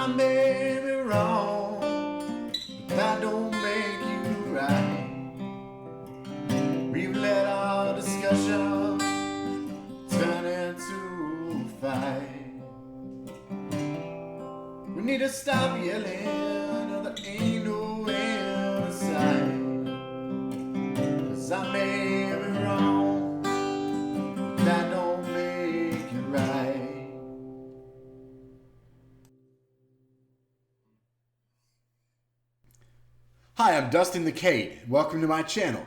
I may be wrong, but that don't make you right. We've let our discussion turn into a fight. We need to stop yelling, or there ain't no end in sight. 'Cause I may be wrong, that don't make you right. Hi, I'm DustinTheCade. Welcome to my channel.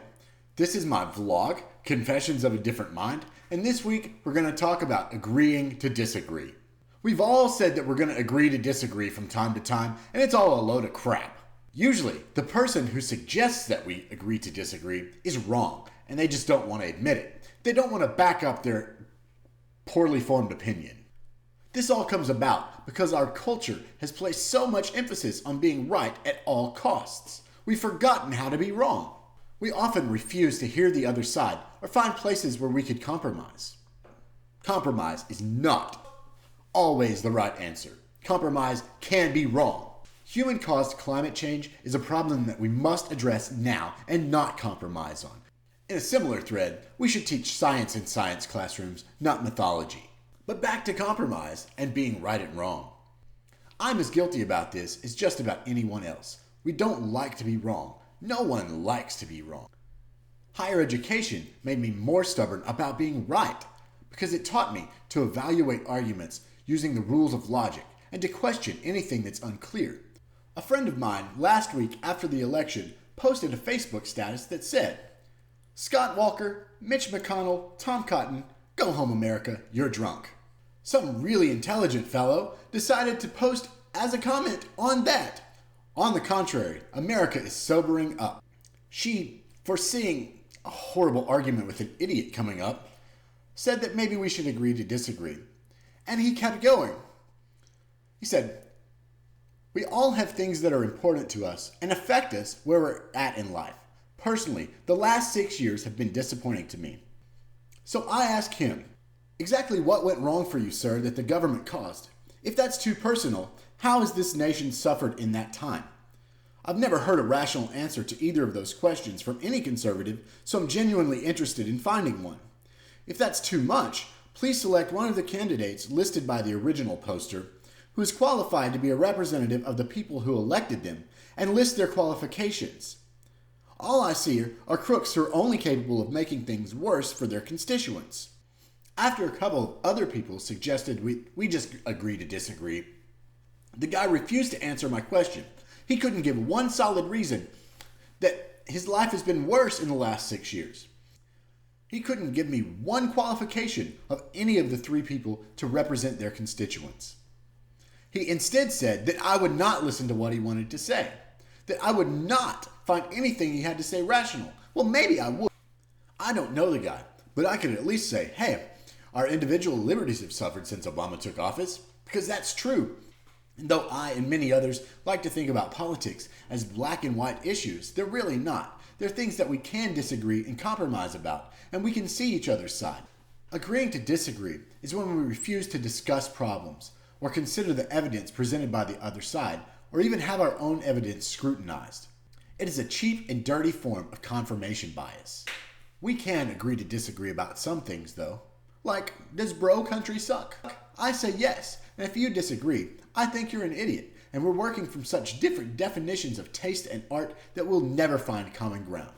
This is my vlog, Confessions of a Different Mind, and this week we're going to talk about agreeing to disagree. We've all said that we're going to agree to disagree from time to time, and it's all a load of crap. Usually, the person who suggests that we agree to disagree is wrong, and they just don't want to admit it. They don't want to back up their poorly formed opinion. This all comes about because our culture has placed so much emphasis on being right at all costs. We've forgotten how to be wrong. We often refuse to hear the other side or find places where we could compromise. Compromise is not always the right answer. Compromise can be wrong. Human-caused climate change is a problem that we must address now and not compromise on. In a similar thread, we should teach science in science classrooms, not mythology. But back to compromise and being right and wrong. I'm as guilty about this as just about anyone else. We don't like to be wrong. No one likes to be wrong. Higher education made me more stubborn about being right because it taught me to evaluate arguments using the rules of logic and to question anything that's unclear. A friend of mine last week after the election posted a Facebook status that said, "Scott Walker, Mitch McConnell, Tom Cotton, go home America, you're drunk." Some really intelligent fellow decided to post as a comment on that. On the contrary, America is sobering up. She, foreseeing a horrible argument with an idiot coming up, said that maybe we should agree to disagree. And he kept going. He said, "We all have things that are important to us and affect us where we're at in life. Personally, the last 6 years have been disappointing to me." So I ask him, exactly what went wrong for you, sir, that the government caused? If that's too personal, how has this nation suffered in that time? I've never heard a rational answer to either of those questions from any conservative, so I'm genuinely interested in finding one. If that's too much, please select one of the candidates listed by the original poster who is qualified to be a representative of the people who elected them and list their qualifications. All I see are crooks who are only capable of making things worse for their constituents. After a couple of other people suggested we just agree to disagree, the guy refused to answer my question. He couldn't give one solid reason that his life has been worse in the last 6 years. He couldn't give me one qualification of any of the three people to represent their constituents. He instead said that I would not listen to what he wanted to say, that I would not find anything he had to say rational. Well, maybe I would. I don't know the guy, but I could at least say, hey, our individual liberties have suffered since Obama took office, because that's true. And though I and many others like to think about politics as black and white issues, they're really not. They're things that we can disagree and compromise about, and we can see each other's side. Agreeing to disagree is when we refuse to discuss problems, or consider the evidence presented by the other side, or even have our own evidence scrutinized. It is a cheap and dirty form of confirmation bias. We can agree to disagree about some things, though. Like, does bro country suck? I say yes, and if you disagree, I think you're an idiot, and we're working from such different definitions of taste and art that we'll never find common ground.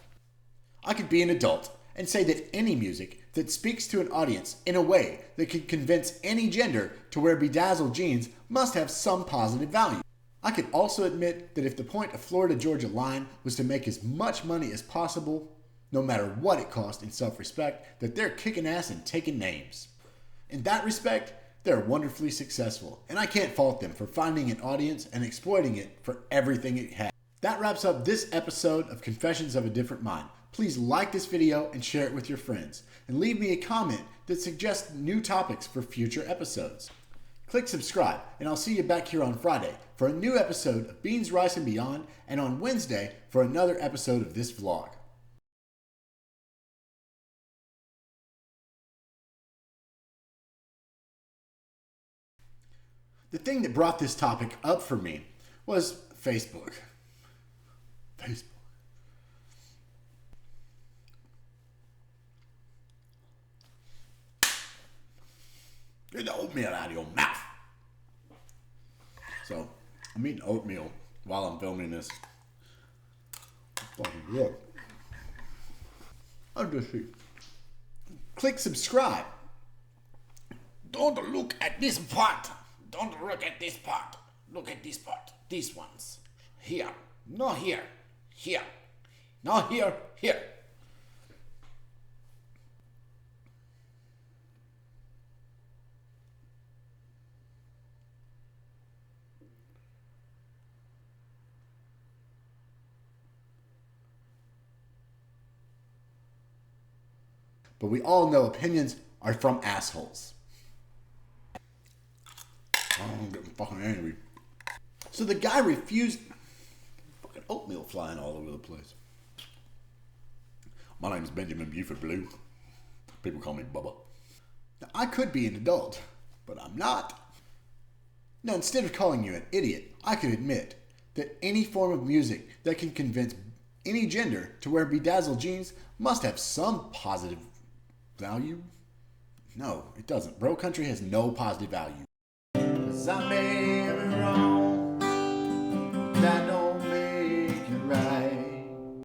I could be an adult and say that any music that speaks to an audience in a way that could convince any gender to wear bedazzled jeans must have some positive value. I could also admit that if the point of Florida-Georgia Line was to make as much money as possible, no matter what it cost in self-respect, that they're kicking ass and taking names. In that respect, they're wonderfully successful, and I can't fault them for finding an audience and exploiting it for everything it has. That wraps up this episode of Confessions of a Different Mind. Please like this video and share it with your friends, and leave me a comment that suggests new topics for future episodes. Click subscribe, and I'll see you back here on Friday for a new episode of Beans, Rice, and Beyond, and on Wednesday for another episode of this vlog. The thing that brought this topic up for me was Facebook. Facebook. Get the oatmeal out of your mouth. So, I'm eating oatmeal while I'm filming this. Fucking good. I'll just see. Click subscribe. Don't look at this part. Don't look at this part. Look at this part. These ones. Here. No here. Here. No here. Here. But we all know opinions are from assholes. I'm getting fucking angry. So the guy refused. Fucking oatmeal flying all over the place. My name is Benjamin Buford Blue. People call me Bubba. Now, I could be an adult, but I'm not. Now, instead of calling you an idiot, I could admit that any form of music that can convince any gender to wear bedazzled jeans must have some positive value. No, it doesn't. Bro country has no positive value. 'Cause I made